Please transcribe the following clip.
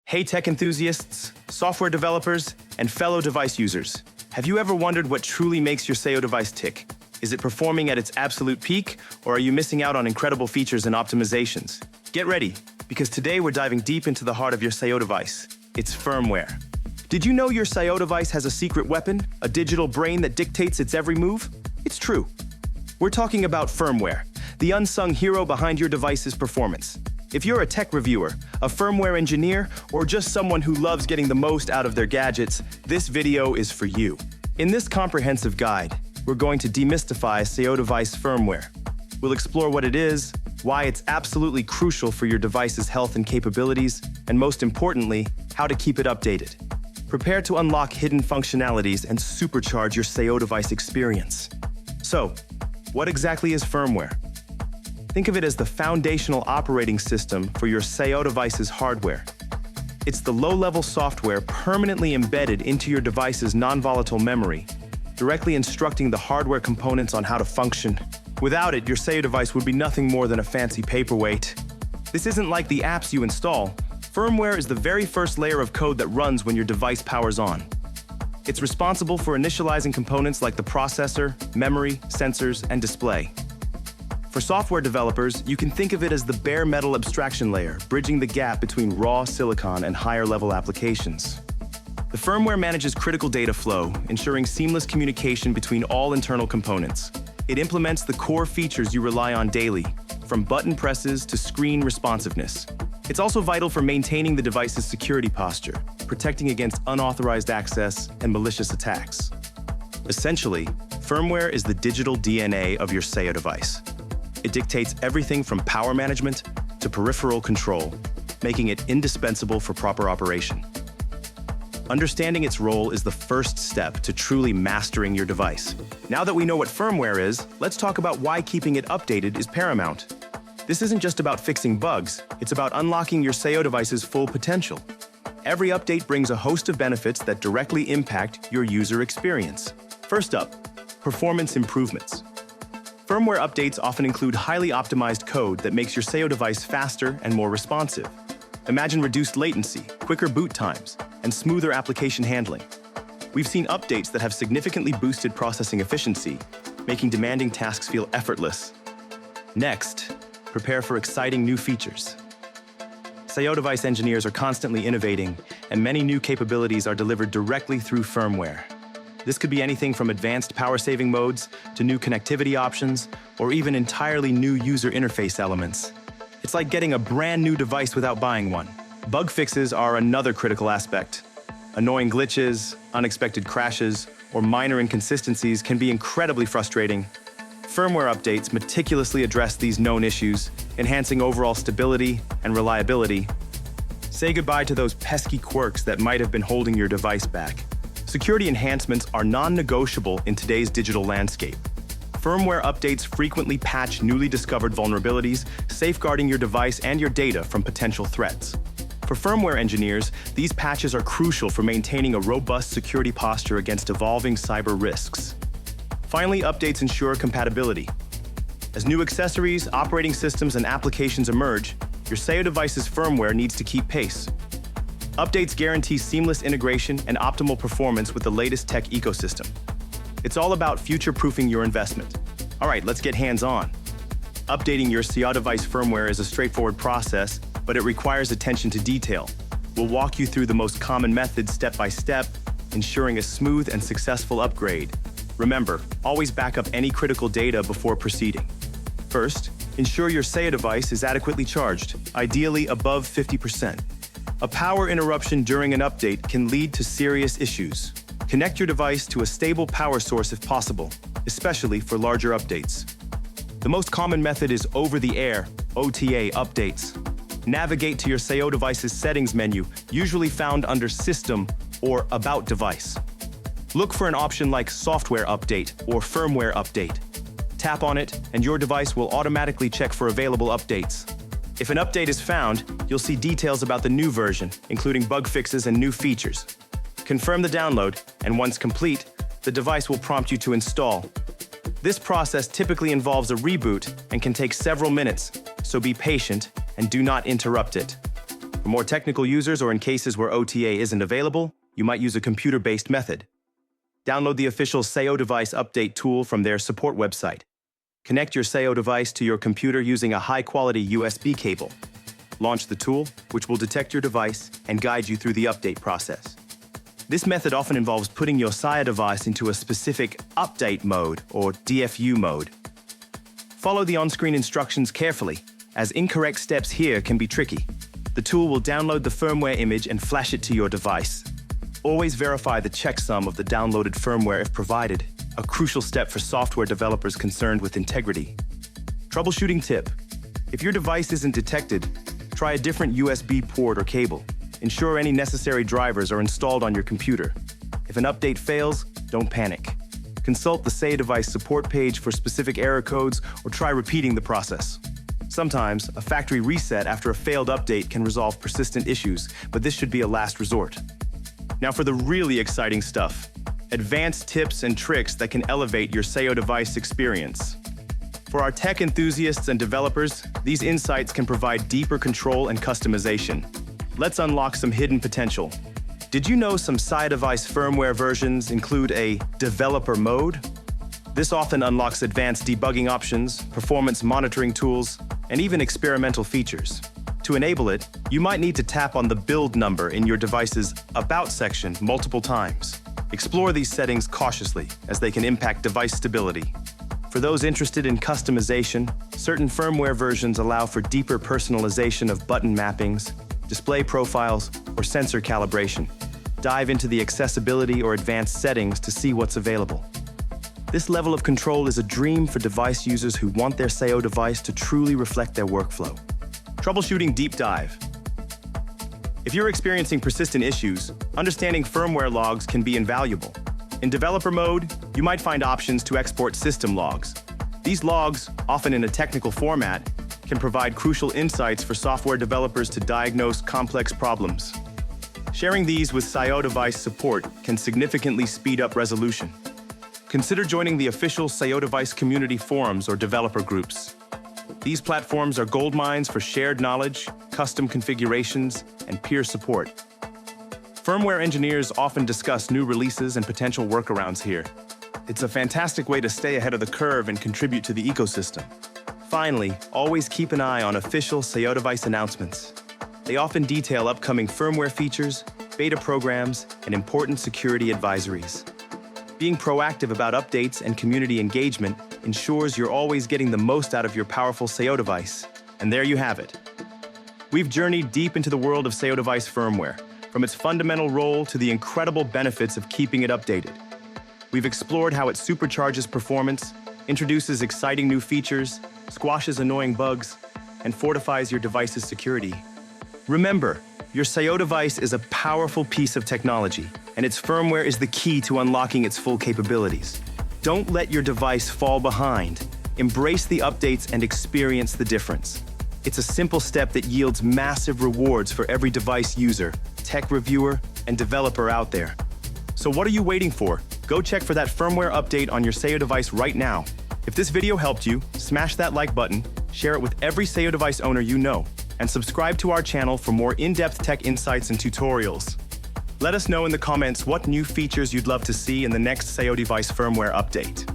Hey tech enthusiasts, software developers, and fellow device users. Have you ever wondered what truly makes your Sayodevice tick? Is it performing at its absolute peak, or are you missing out on incredible features and optimizations? Get ready, because today we're diving deep into the heart of your Sayodevice. It's firmware. Did you know your Sayodevice has a secret weapon, a digital brain that dictates its every move? It's true. We're talking about firmware, the unsung hero behind your device's performance. If you're a tech reviewer, a firmware engineer, or just someone who loves getting the most out of their gadgets, this video is for you. In this comprehensive guide, we're going to demystify Sayodevice firmware. We'll explore what it is, why it's absolutely crucial for your device's health and capabilities, and most importantly, how to keep it updated. Prepare to unlock hidden functionalities and supercharge your Sayodevice experience. So, what exactly is firmware? Think of it as the foundational operating system for your Sayodevice's hardware. It's the low-level software permanently embedded into your device's non-volatile memory, directly instructing the hardware components on how to function. Without it, your Sayodevice would be nothing more than a fancy paperweight. This isn't like the apps you install. Firmware is the very first layer of code that runs when your device powers on. It's responsible for initializing components like the processor, memory, sensors, and display. For software developers, you can think of it as the bare metal abstraction layer, bridging the gap between raw silicon and higher-level applications. The firmware manages critical data flow, ensuring seamless communication between all internal components. It implements the core features you rely on daily, from button presses to screen responsiveness. It's also vital for maintaining the device's security posture, protecting against unauthorized access and malicious attacks. Essentially, firmware is the digital DNA of your Sayodevice. It dictates everything from power management to peripheral control, making it indispensable for proper operation. Understanding its role is the first step to truly mastering your device. Now that we know what firmware is, let's talk about why keeping it updated is paramount. This isn't just about fixing bugs, it's about unlocking your Sayodevice's full potential. Every update brings a host of benefits that directly impact your user experience. First up, performance improvements. Firmware updates often include highly optimized code that makes your Sayodevice faster and more responsive. Imagine reduced latency, quicker boot times, and smoother application handling. We've seen updates that have significantly boosted processing efficiency, making demanding tasks feel effortless. Next, prepare for exciting new features. Sayodevice engineers are constantly innovating, and many new capabilities are delivered directly through firmware. This could be anything from advanced power-saving modes to new connectivity options, or even entirely new user interface elements. It's like getting a brand new device without buying one. Bug fixes are another critical aspect. Annoying glitches, unexpected crashes, or minor inconsistencies can be incredibly frustrating. Firmware updates meticulously address these known issues, enhancing overall stability and reliability. Say goodbye to those pesky quirks that might have been holding your device back. Security enhancements are non-negotiable in today's digital landscape. Firmware updates frequently patch newly discovered vulnerabilities, safeguarding your device and your data from potential threats. For firmware engineers, these patches are crucial for maintaining a robust security posture against evolving cyber risks. Finally, updates ensure compatibility. As new accessories, operating systems, and applications emerge, your Sayodevice's firmware needs to keep pace. Updates guarantee seamless integration and optimal performance with the latest tech ecosystem. It's all about future-proofing your investment. All right, let's get hands-on. Updating your Sayodevice firmware is a straightforward process, but it requires attention to detail. We'll walk you through the most common methods step by step, ensuring a smooth and successful upgrade. Remember, always back up any critical data before proceeding. First, ensure your Sayodevice is adequately charged, ideally above 50%. A power interruption during an update can lead to serious issues. Connect your device to a stable power source if possible, especially for larger updates. The most common method is over-the-air (OTA) updates. Navigate to your Sayodevice's settings menu, usually found under System or About Device. Look for an option like Software Update or Firmware Update. Tap on it, and your device will automatically check for available updates. If an update is found, you'll see details about the new version, including bug fixes and new features. Confirm the download, and once complete, the device will prompt you to install. This process typically involves a reboot and can take several minutes, so be patient and do not interrupt it. For more technical users or in cases where OTA isn't available, you might use a computer-based method. Download the official Sayodevice update tool from their support website. Connect your Sayodevice to your computer using a high-quality USB cable. Launch the tool, which will detect your device and guide you through the update process. This method often involves putting your Sayodevice into a specific update mode or DFU mode. Follow the on-screen instructions carefully, as incorrect steps here can be tricky. The tool will download the firmware image and flash it to your device. Always verify the checksum of the downloaded firmware if provided, a crucial step for software developers concerned with integrity. Troubleshooting tip: if your device isn't detected, try a different USB port or cable. Ensure any necessary drivers are installed on your computer. If an update fails, don't panic. Consult the Sayodevice support page for specific error codes or try repeating the process. Sometimes, a factory reset after a failed update can resolve persistent issues, but this should be a last resort. Now for the really exciting stuff: advanced tips and tricks that can elevate your Sayodevice experience. For our tech enthusiasts and developers, these insights can provide deeper control and customization. Let's unlock some hidden potential. Did you know some Sayodevice firmware versions include a developer mode? This often unlocks advanced debugging options, performance monitoring tools, and even experimental features. To enable it, you might need to tap on the build number in your device's About section multiple times. Explore these settings cautiously, as they can impact device stability. For those interested in customization, certain firmware versions allow for deeper personalization of button mappings, display profiles, or sensor calibration. Dive into the accessibility or advanced settings to see what's available. This level of control is a dream for device users who want their Sayodevice to truly reflect their workflow. Troubleshooting deep dive. If you're experiencing persistent issues, understanding firmware logs can be invaluable. In developer mode, you might find options to export system logs. These logs, often in a technical format, can provide crucial insights for software developers to diagnose complex problems. Sharing these with Sayodevice support can significantly speed up resolution. Consider joining the official Sayodevice community forums or developer groups. These platforms are goldmines for shared knowledge, custom configurations, and peer support. Firmware engineers often discuss new releases and potential workarounds here. It's a fantastic way to stay ahead of the curve and contribute to the ecosystem. Finally, always keep an eye on official Sayodevice announcements. They often detail upcoming firmware features, beta programs, and important security advisories. Being proactive about updates and community engagement ensures you're always getting the most out of your powerful Sayodevice. And there you have it. We've journeyed deep into the world of Sayodevice firmware, from its fundamental role to the incredible benefits of keeping it updated. We've explored how it supercharges performance, introduces exciting new features, squashes annoying bugs, and fortifies your device's security. Remember, your Sayodevice is a powerful piece of technology, and its firmware is the key to unlocking its full capabilities. Don't let your device fall behind. Embrace the updates and experience the difference. It's a simple step that yields massive rewards for every device user, tech reviewer, and developer out there. So what are you waiting for? Go check for that firmware update on your Sayodevice right now. If this video helped you, smash that like button, share it with every Sayodevice owner you know, and subscribe to our channel for more in-depth tech insights and tutorials. Let us know in the comments what new features you'd love to see in the next Sayodevice firmware update.